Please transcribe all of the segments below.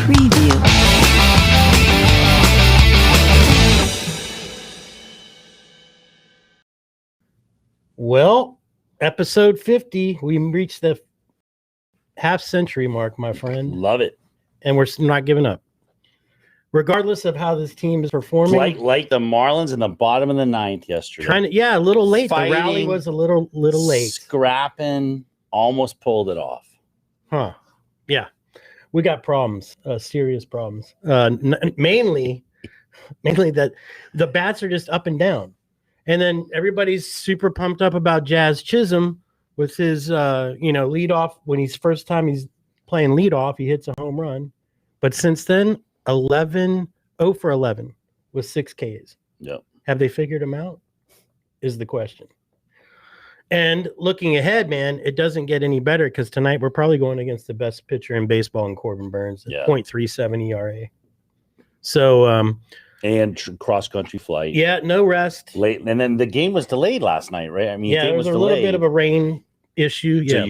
Preview. Well, episode 50, we reached the half-century mark, my friend. Love it. And we're not giving up. Regardless of how this team is performing. Like the Marlins in the bottom of the ninth yesterday. A little late. Fighting, the rally was a little late. Scrapping, almost pulled it off. Huh. Yeah. We got problems, serious problems. Mainly that the bats are just up and down. And then everybody's super pumped up about Jazz Chisholm with his, leadoff. When he's playing leadoff, he hits a home run. But since then, 0 for 11 with 6 Ks. Yep. Have they figured him out? Is the question. And looking ahead, man, it doesn't get any better because tonight we're probably going against the best pitcher in baseball in Corbin Burns at 0.37 ERA. So, and cross-country flight. Yeah, no rest. Late, and then the game was delayed last night, right? I mean, yeah, it was a delayed. little bit of a rain issue. So Yeah,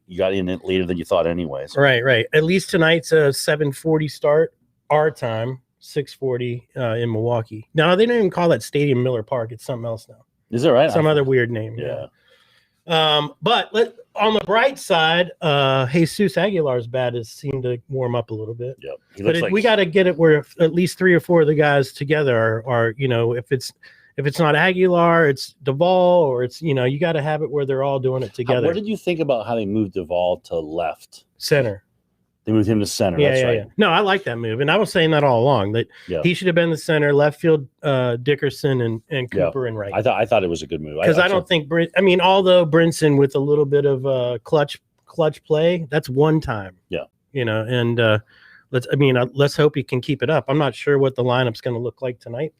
you got in it later than you thought, anyways. Right. At least tonight's a 7:40 start, our time, 6:40 in Milwaukee. Now they don't even call that stadium Miller Park; it's something else now. Is that right? Some other weird name. Yeah. But on the bright side, Jesus Aguilar's bat has seemed to warm up a little bit. Yep. But we got to get it where at least 3 or 4 of the guys together are if it's not Aguilar, it's Duvall, or it's you got to have it where they're all doing it together. What did you think about how they moved Duvall to left center? They moved him to center. That's right. Yeah. No, I like that move, and I was saying that all along that he should have been the center, left field, Dickerson and Cooper and right. I thought it was a good move because I don't think although Brinson with a little bit of clutch play, that's one time. Yeah. And let's hope he can keep it up. I'm not sure what the lineup's going to look like tonight,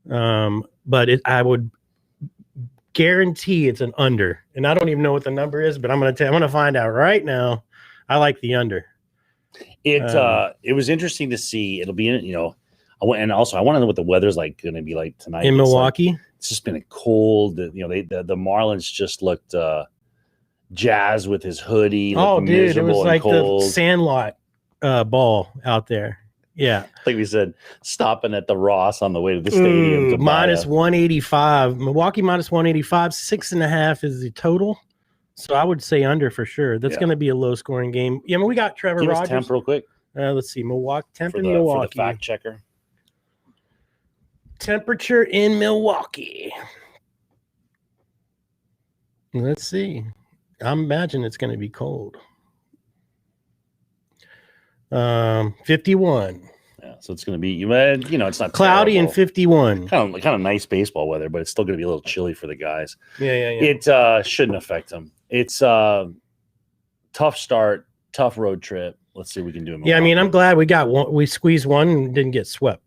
but I would guarantee it's an under, and I don't even know what the number is, but I'm going to find out right now. I like the under. It was interesting to see. It'll be I want to know what the weather's going to be like tonight in Milwaukee. It's just been a cold. The Marlins just looked Jazz with his hoodie. Oh, dude, it was like cold. The Sandlot ball out there. Yeah, like we said, stopping at the Ross on the way to the stadium. Minus 185. Milwaukee minus 185. 6.5 is the total. So I would say under for sure. That's going to be a low-scoring game. Yeah, we got Trevor Rogers. Temp real quick. Let's see, Milwaukee temp in Milwaukee. For the fact checker. Temperature in Milwaukee. Let's see. I imagine it's going to be cold. 51. Yeah, so it's going to be it's not cloudy terrible. And 51. Kind of nice baseball weather, but it's still going to be a little chilly for the guys. Yeah. It shouldn't affect them. It's tough start, tough road trip. Let's see what we can do. Yeah, I'm glad we got one. We squeezed one and didn't get swept.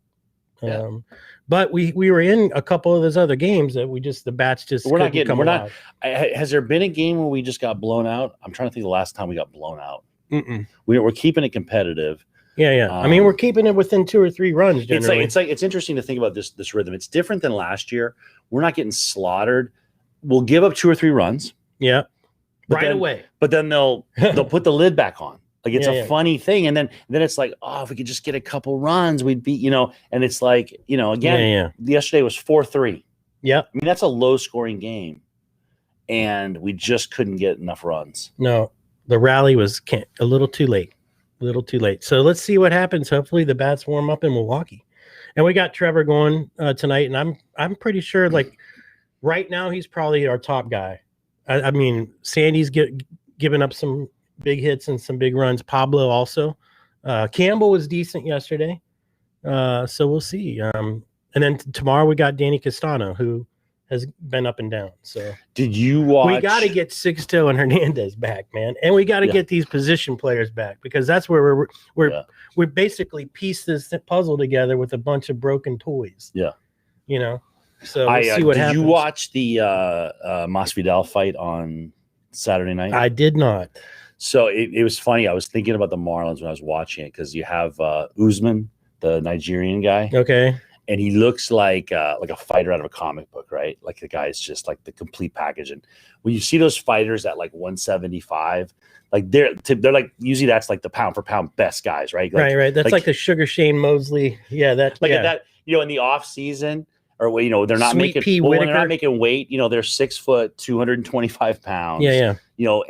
But we were in a couple of those other games that the bats just we're not getting. We're alive. not. Has there been a game where we just got blown out? I'm trying to think the last time we got blown out. Mm-mm. We're keeping it competitive. Yeah. We're keeping it within 2 or 3 runs. Generally, it's interesting to think about this rhythm. It's different than last year. We're not getting slaughtered. We'll give up 2 or 3 runs. Yeah, right away. But then they'll put the lid back on. Like it's a funny thing, and then it's like, if we could just get a couple runs, we'd be, and it's like, again, yesterday was 4-3. Yeah, that's a low scoring game, and we just couldn't get enough runs. No, the rally was a little too late. So let's see what happens. Hopefully the bats warm up in Milwaukee, and we got Trevor going tonight, and I'm pretty sure right now he's probably our top guy. Sandy's giving up some big hits and some big runs. Pablo also. Campbell was decent yesterday, so we'll see. And then tomorrow we got Danny Castano, who has been up and down. So did you watch? We got to get Sixto and Hernandez back, man, and we got to get these position players back because that's where we basically piece this puzzle together with a bunch of broken toys. Yeah, So we'll see what happens. Did you watch the Masvidal fight on Saturday night? I did not. So it was funny. I was thinking about the Marlins when I was watching it because you have Usman, the Nigerian guy. Okay. and he looks like a fighter out of a comic book, right? Like the guy's just like the complete package. And when you see those fighters at like 175, like they're like usually that's like the pound for pound best guys, right? Like, right. That's like the Sugar Shane Mosley. Yeah, that like that. In the off season, or they're not Sweet making when they're not making weight. They're 6 foot, 225 pounds. Yeah.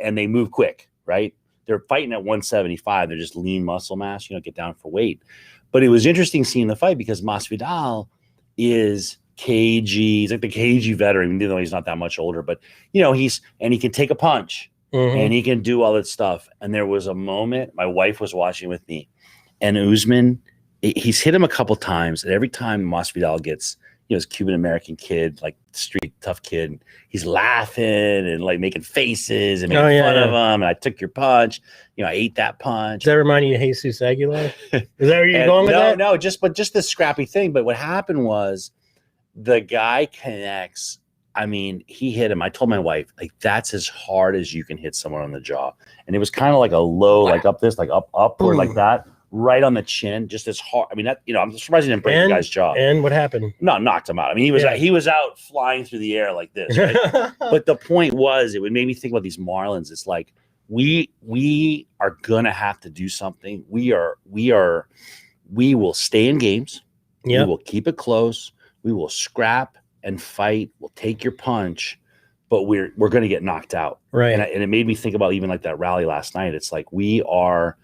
And they move quick, right? They're fighting at 175. They're just lean muscle mass. Get down for weight. But it was interesting seeing the fight because Masvidal is cagey. He's like the cagey veteran, even though he's not that much older. But he can take a punch and he can do all that stuff. And there was a moment, my wife was watching with me, and Usman, he's hit him a couple times, and every time Masvidal gets, this Cuban American kid, like street tough kid, he's laughing and like making faces and making fun of him. And I took your punch, I ate that punch. Does that remind you of Jesus Aguilar? Is that where you're going with that? No, just this scrappy thing. But what happened was the guy connects. I mean, he hit him. I told my wife, like, that's as hard as you can hit someone on the jaw. And it was kind of like a low, like up this, like upward, like that. Right on the chin, just as hard. I mean, that I'm surprised he didn't break the guy's jaw. And what happened? No, knocked him out. I mean, he was out flying through the air like this. Right? But the point was, it would make me think about these Marlins. It's like we are gonna have to do something. We will stay in games. We will keep it close. We will scrap and fight. We'll take your punch, but we're gonna get knocked out. Right. And it made me think about even like that rally last night. It's like we are.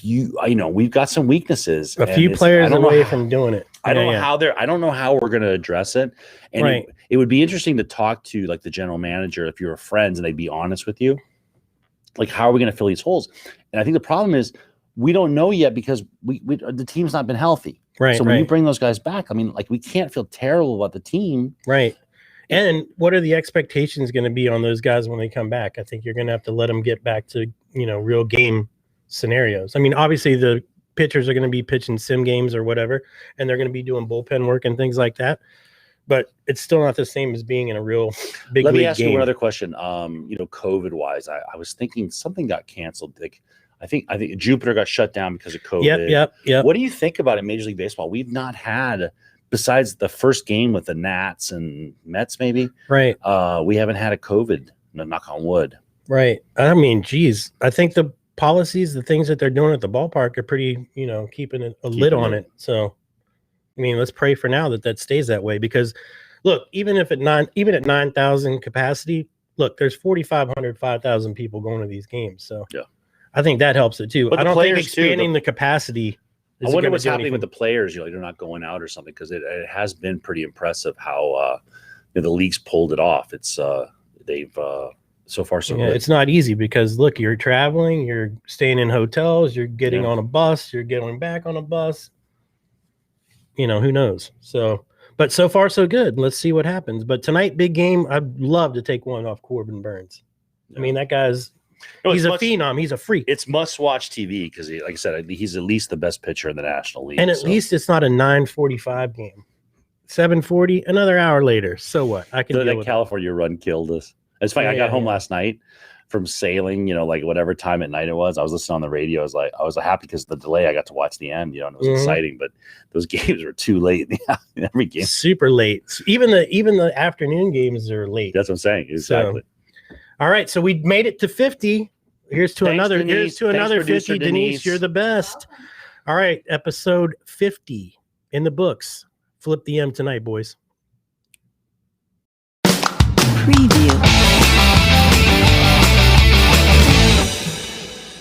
We've got some weaknesses. A few players away from doing it. I don't know how we're going to address it. And it would be interesting to talk to like the general manager if you're friends and they'd be honest with you. Like, how are we going to fill these holes? And I think the problem is we don't know yet because the team's not been healthy. Right. So when you bring those guys back, I mean, like, we can't feel terrible about the team. Right. And what are the expectations going to be on those guys when they come back? I think you're going to have to let them get back to, real game scenarios. I mean, obviously the pitchers are going to be pitching sim games or whatever, and they're going to be doing bullpen work and things like that. But it's still not the same as being in a real big league game. Let me ask you one other question. COVID wise, I was thinking something got canceled. Like I think Jupiter got shut down because of COVID. Yep. What do you think about it, Major League Baseball? We've not had, besides the first game with the Nats and Mets, maybe. Right. We haven't had a COVID. Knock on wood. Right. I mean, geez, I think the policies, the things that they're doing at the ballpark are pretty, keeping a lid on it. So, I mean, let's pray for now that stays that way, because look, even at 9,000 capacity, look, there's 4,500, 5,000 people going to these games. So I think that helps it too. But I don't think expanding the capacity. I wonder what's happening with the players. They're not going out or something, because it has been pretty impressive how the league's pulled it off. It's they've so far so good. It's not easy because look, you're traveling, you're staying in hotels, you're getting on a bus, you're getting back on a bus. Who knows? So, but so far so good. Let's see what happens. But tonight, big game. I'd love to take one off Corbin Burns. I mean, that guy's he's a phenom. He's a freak. It's must-watch TV because, like I said, he's at least the best pitcher in the National League. And at least it's not a 9:45 game. 7:40, another hour later. So what? I can deal with California run killed us. It's funny. I got home last night from sailing, like whatever time at night it was. I was listening on the radio. I was happy because the delay, I got to watch the end, and it was exciting. But those games were too late. Every game super late. Even the afternoon games are late. That's what I'm saying. Exactly. So, all right, so we made it to 50. Here's to another 50. Denise, you're the best. All right, episode 50 in the books. Flip the M tonight, boys. Preview.